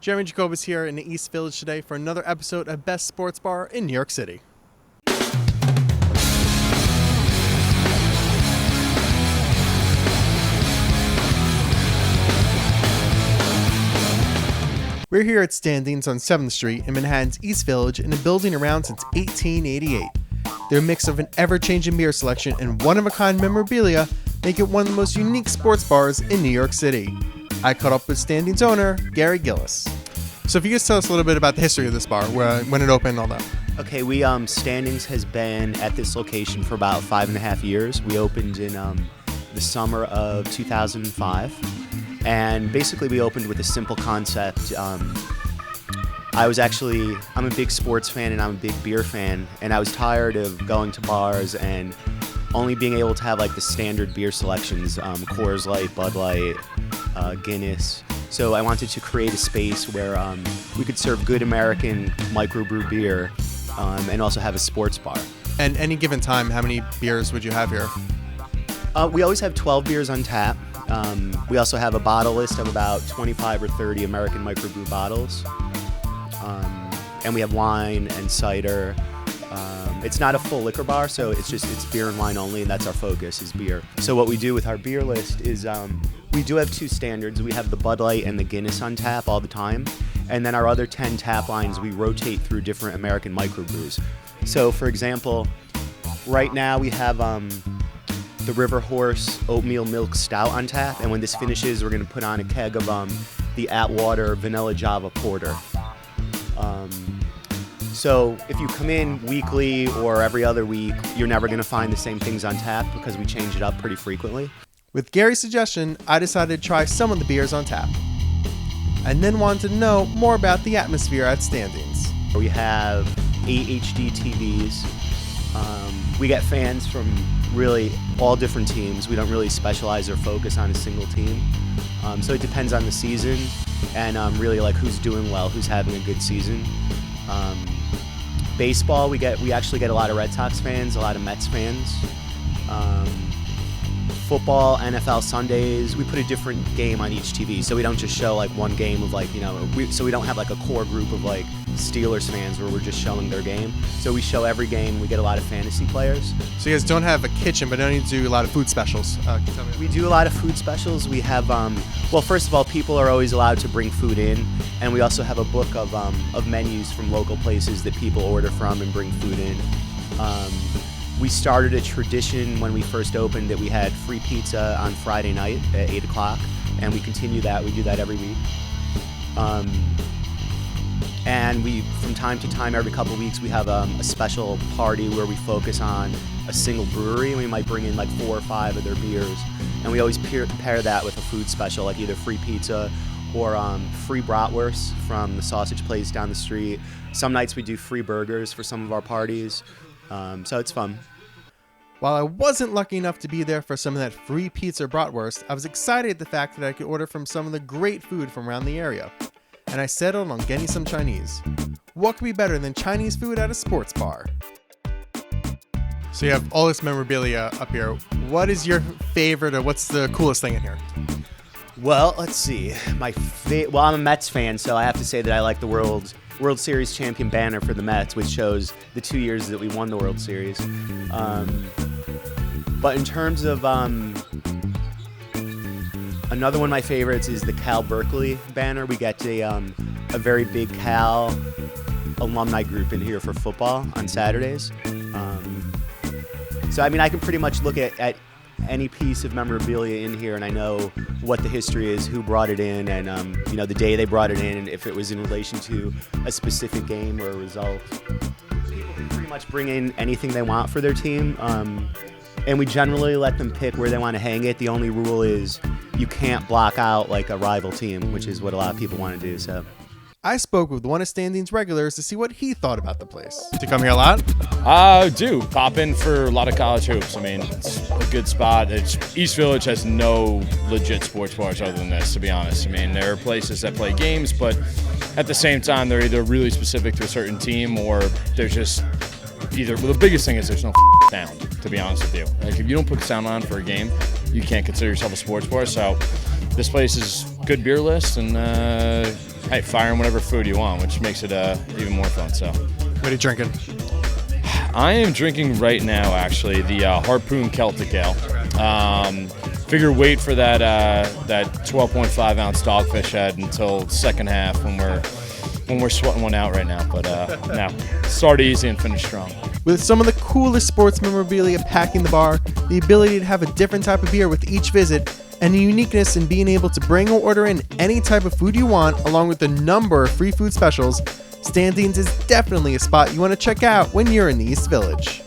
Jeremy Jacobowitz here in the East Village today for another episode of Best Sports Bar in New York City. We're here at Standings on 7th Street in Manhattan's East Village in a building around since 1888. Their mix of an ever-changing beer selection and one-of-a-kind memorabilia make it one of the most unique sports bars in New York City. I caught up with Standings owner, Gary Gillis. So if you could tell us a little bit about the history of this bar, when it opened and all that. Okay, Standings has been at this location for about 5.5 years. We opened in the summer of 2005. And basically we opened with a simple concept. I'm a big sports fan and I'm a big beer fan. And I was tired of going to bars and only being able to have like the standard beer selections, Coors Light, Bud Light, Guinness. So I wanted to create a space where we could serve good American microbrew beer and also have a sports bar. And any given time, how many beers would you have here? We always have 12 beers on tap. We also have a bottle list of about 25 or 30 American microbrew bottles. And we have wine and cider. It's not a full liquor bar, so it's beer and wine only, and that's our focus, is beer. So what we do with our beer list is we do have two standards. We have the Bud Light and the Guinness on tap all the time. And then our other 10 tap lines, we rotate through different American microbrews. So for example, right now we have the River Horse Oatmeal Milk Stout on tap, and when this finishes, we're going to put on a keg of the Atwater Vanilla Java Porter. So if you come in weekly or every other week, you're never going to find the same things on tap because we change it up pretty frequently. With Gary's suggestion, I decided to try some of the beers on tap, and then wanted to know more about the atmosphere at Standings. We have 8 HD TVs. We get fans from really all different teams. We don't really specialize or focus on a single team. So it depends on the season and really like who's doing well, who's having a good season. Baseball, we actually get a lot of Red Sox fans, a lot of Mets fans. Football, NFL Sundays, we put a different game on each TV, so we don't just show like one game of like, so we don't have like a core group of like Steelers fans where we're just showing their game. So we show every game. We get a lot of fantasy players. So you guys don't have a kitchen, but don't need to do a lot of food specials. We do a lot of food specials. We have, well, first of all, people are always allowed to bring food in, and we also have a book of menus from local places that people order from and bring food in. We started a tradition when we first opened that we had free pizza on Friday night at 8 o'clock, and we continue that. We do that every week. And we, from time to time, every couple of weeks, we have a special party where we focus on a single brewery, and we might bring in like 4 or 5 of their beers. And we always pair that with a food special, like either free pizza or free bratwurst from the sausage place down the street. Some nights we do free burgers for some of our parties. So it's fun. While I wasn't lucky enough to be there for some of that free pizza bratwurst, I was excited at the fact that I could order from some of the great food from around the area. And I settled on getting some Chinese. What could be better than Chinese food at a sports bar? So you have all this memorabilia up here. What is your favorite, or what's the coolest thing in here? Well, let's see. Well, I'm a Mets fan, so I have to say that I like the World Series champion banner for the Mets, which shows the 2 years that we won the World Series. But in terms of another one of my favorites is the Cal Berkeley banner. We get a very big Cal alumni group in here for football on Saturdays. So I mean, I can pretty much look at any piece of memorabilia in here, and I know what the history is, who brought it in, and the day they brought it in, and if it was in relation to a specific game or a result. People can pretty much bring in anything they want for their team, and we generally let them pick where they want to hang it. The only rule is you can't block out like a rival team, which is what a lot of people want to do. So I spoke with one of Standings regulars to see what he thought about the place. Do you come here a lot? I do. Pop in for a lot of college hoops. I mean, it's a good spot. East Village has no legit sports bars other than this, to be honest. I mean, there are places that play games, but at the same time, they're either really specific to a certain team or they're just well, the biggest thing is there's no sound, to be honest with you. Like, if you don't put sound on for a game, you can't consider yourself a sports bar. So this place is good beer list, and hey, firing whatever food you want, which makes it even more fun. So, What are you drinking? I am drinking right now, actually, the Harpoon Celtic Ale. Figure wait for that 12.5 ounce Dogfish Head until second half when we're sweating one out right now. But no, start easy and finish strong. With some of the coolest sports memorabilia packing the bar, the ability to have a different type of beer with each visit, and the uniqueness in being able to bring or order in any type of food you want, along with a number of free food specials, Standings is definitely a spot you want to check out when you're in the East Village.